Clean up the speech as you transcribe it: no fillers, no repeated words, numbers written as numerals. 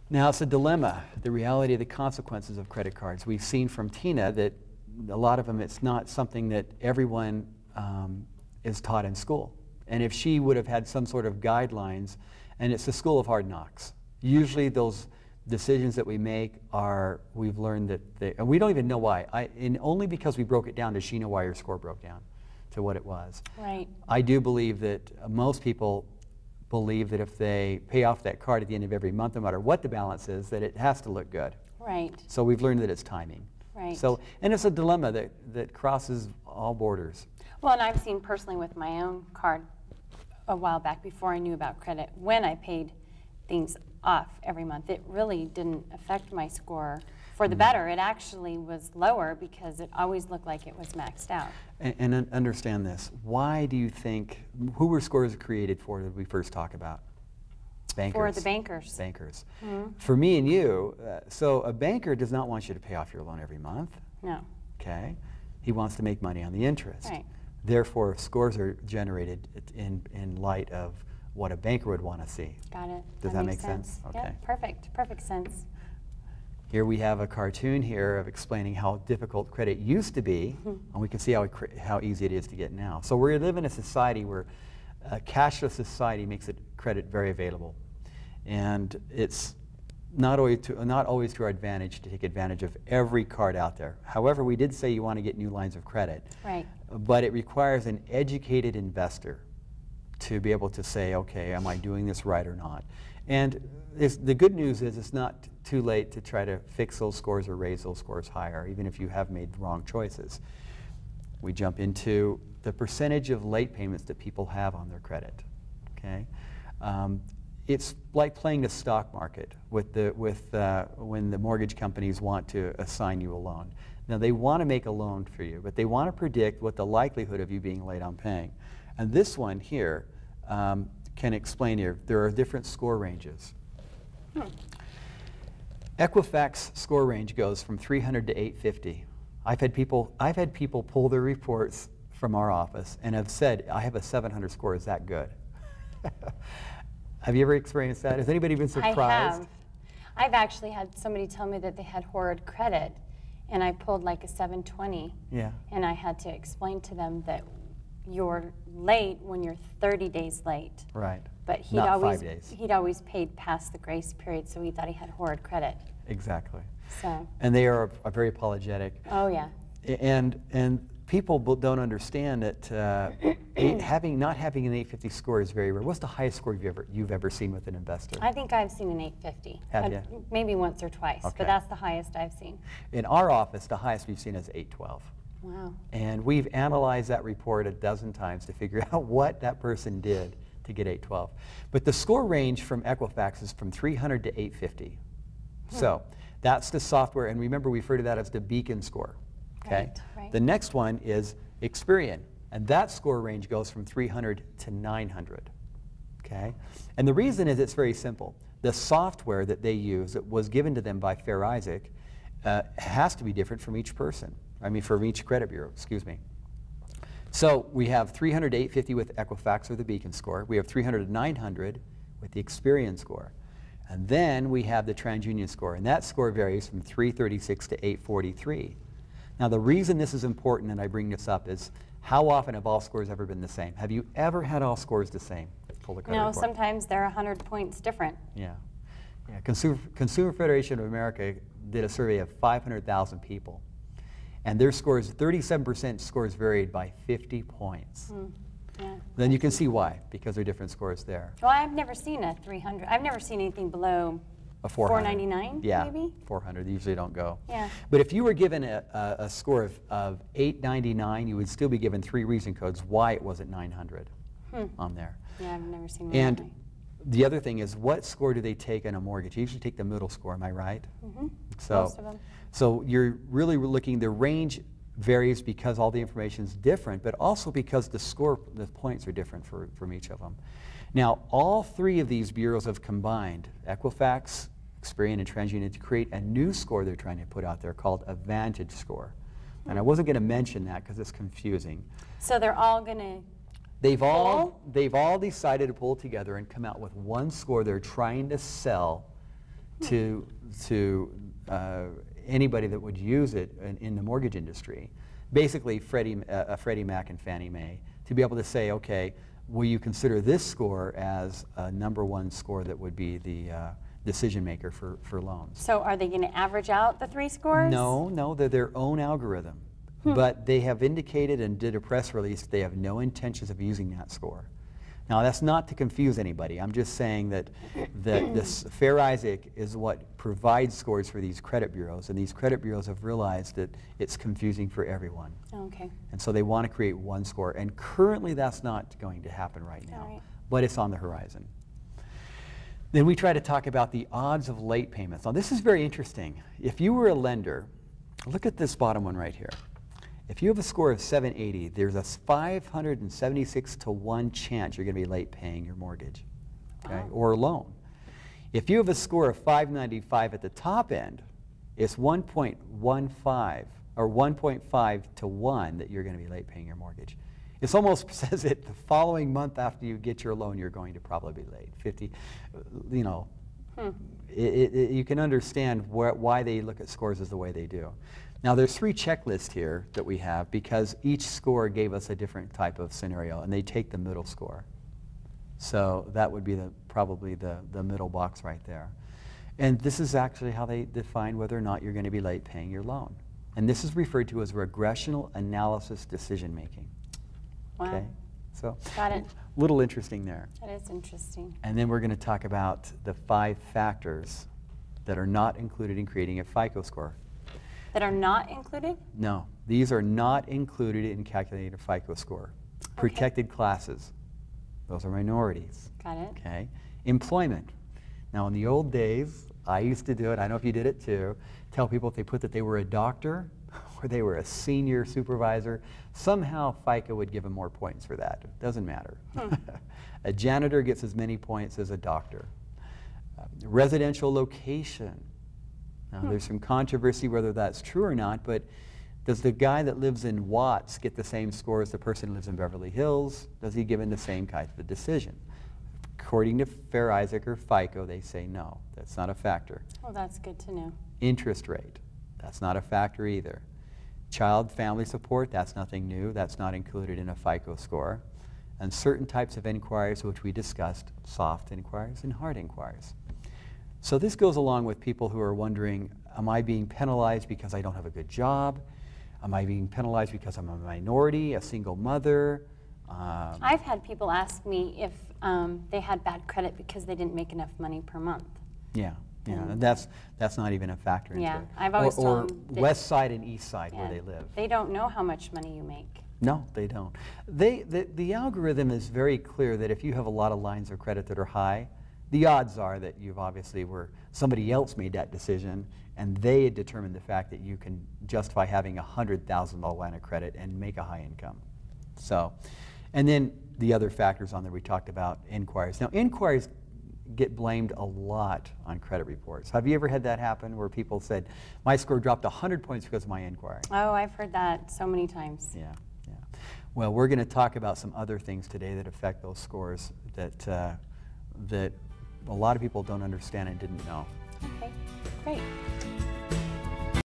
Now, it's a dilemma, the reality of the consequences of credit cards. We've seen from Tina that a lot of them, it's not something that everyone is taught in school. And if she would have had some sort of guidelines, and it's the school of hard knocks. Usually those decisions that we make are, we've learned that and we don't even know why. And only because we broke it down does she know why her score broke down to what it was. Right. I do believe that most people believe that if they pay off that card at the end of every month, no matter what the balance is, that it has to look good. Right. So we've learned that it's timing. Right. So, and it's a dilemma that crosses all borders. Well, and I've seen personally with my own card a while back before I knew about credit, when I paid things off every month, it really didn't affect my score for the better. It actually was lower because it always looked like it was maxed out. And understand this. Why do you think, who were scores created for, did we first talk about? Bankers. For the bankers. Bankers. Mm-hmm. For me and you, so a banker does not want you to pay off your loan every month. No. Okay? He wants to make money on the interest. Right. Therefore, scores are generated in light of what a banker would want to see. Got it. Does that make sense? Okay. Yeah, perfect. Perfect sense. Here we have a cartoon here of explaining how difficult credit used to be, and we can see how easy it is to get now. So we live in a society where a cashless society makes credit very available. And it's not always to our advantage to take advantage of every card out there. However, we did say you want to get new lines of credit. Right. But it requires an educated investor to be able to say, okay, am I doing this right or not? And the good news is it's not too late to try to fix those scores or raise those scores higher, even if you have made wrong choices. We jump into the percentage of late payments that people have on their credit. Okay, it's like playing the stock market when the mortgage companies want to assign you a loan. Now they want to make a loan for you, but they want to predict what the likelihood of you being late on paying. And this one here can explain here. There are different score ranges. Equifax score range goes from 300 to 850. I've had people pull their reports from our office and have said, I have a 700 score, is that good? Have you ever experienced that? Has anybody been surprised? I have. I've actually had somebody tell me that they had horrid credit, and I pulled like a 720. Yeah. And I had to explain to them that you're late when you're 30 days late. Right. But he'd Not always 5 days. He'd always paid past the grace period, so he thought he had horrid credit. Exactly. So. And they are very apologetic. Oh yeah. And people don't understand that not having an 850 score is very rare. What's the highest score you've ever seen with an investor? I think I've seen an 850. Have you? Maybe once or twice, Okay. but that's the highest I've seen. In our office, the highest we've seen is 812. Wow. And we've analyzed that report a dozen times to figure out what that person did to get 812. But the score range from Equifax is from 300 to 850. So that's the software, and remember we refer to that as the beacon score. Okay? Right. The next one is Experian, and that score range goes from 300 to 900. Okay? And the reason is it's very simple. The software that they use that was given to them by Fair Isaac has to be different from each person. I mean, from each credit bureau, excuse me. So we have 300 to 850 with Equifax or the beacon score. We have 300 to 900 with the Experian score. And then we have the TransUnion score, and that score varies from 336 to 843. Now the reason this is important, and I bring this up, is how often have all scores ever been the same? Have you ever had all scores the same? Pull the credit No, report. sometimes they're 100 points different. Yeah. Yeah. Consumer Federation of America did a survey of 500,000 people, and their scores, 37% scores varied by 50 points. Yeah. Then you can see why, because there are different scores there. Well, I've never seen a 300. I've never seen anything below A 400. 499, yeah, maybe? 400. They usually don't go. Yeah. But if you were given a score of 899, you would still be given 3 reason codes why it wasn't 900 on there. Yeah, I've never seen one. And the other thing is, what score do they take on a mortgage? They usually take the middle score, am I right? So, most of them. So you're really looking, the range varies because all the information is different, but also because the points are different from each of them. Now, all 3 of these bureaus have combined, Equifax, Experian, and TransUnion, to create a new score they're trying to put out there called a Vantage score. And I wasn't going to mention that because it's confusing. So they're all going to They've all decided to pull together and come out with one score they're trying to sell to anybody that would use it in the mortgage industry, basically Freddie Mac and Fannie Mae, to be able to say, okay, will you consider this score as a #1 score that would be the decision maker for loans? So are they going to average out the 3 scores? No, they're their own algorithm. But they have indicated and did a press release they have no intentions of using that score. Now, that's not to confuse anybody. I'm just saying that this Fair Isaac is what provides scores for these credit bureaus, and these credit bureaus have realized that it's confusing for everyone. Okay. And so they want to create one score, and currently that's not going to happen right now, Right. but it's on the horizon. Then we try to talk about the odds of late payments. Now, this is very interesting. If you were a lender, look at this bottom one right here. If you have a score of 780, there's a 576 to 1 chance you're going to be late paying your mortgage, okay, or loan. If you have a score of 595 at the top end, it's 1.15 or 1.5 to 1 that you're going to be late paying your mortgage. It almost says it the following month after you get your loan, you're going to probably be late. 50, you know, you can understand why they look at scores as the way they do. Now, there's 3 checklists here that we have because each score gave us a different type of scenario, and they take the middle score. So that would be probably the middle box right there. And this is actually how they define whether or not you're going to be late paying your loan. And this is referred to as regressional analysis decision making. Wow. Okay? So Got it. a little interesting there. That is interesting. And then we're going to talk about the 5 factors that are not included in creating a FICO score. That are not included? No, these are not included in calculating a FICO score. Protected classes, those are minorities. Got it. Okay. Employment. Now, in the old days, I used to do it, I don't know if you did it too, tell people if they put that they were a doctor or they were a senior supervisor, somehow FICO would give them more points for that. It doesn't matter. A janitor gets as many points as a doctor. Residential location. Now, there's some controversy whether that's true or not, but does the guy that lives in Watts get the same score as the person who lives in Beverly Hills? Does he give in the same kind of a decision? According to Fair Isaac or FICO, they say no, that's not a factor. Well, that's good to know. Interest rate, that's not a factor either. Child family support, that's nothing new, that's not included in a FICO score. And certain types of inquiries, which we discussed, soft inquiries and hard inquiries. So this goes along with people who are wondering, am I being penalized because I don't have a good job? Am I being penalized because I'm a minority, a single mother? I've had people ask me if they had bad credit because they didn't make enough money per month. Yeah, and that's not even a factor into Yeah, it. I've always told them that, west side and east side where yeah, they live. They don't know how much money you make. No, they don't. The algorithm is very clear that if you have a lot of lines of credit that are high, the odds are that you've obviously somebody else made that decision and they had determined the fact that you can justify having a $100,000 line of credit and make a high income. So, and then the other factors on there we talked about, inquiries. Now, inquiries get blamed a lot on credit reports. Have you ever had that happen where people said, my score dropped 100 points because of my inquiry? Oh, I've heard that so many times. Yeah. Well, we're going to talk about some other things today that affect those scores that a lot of people don't understand and didn't know. Okay, great.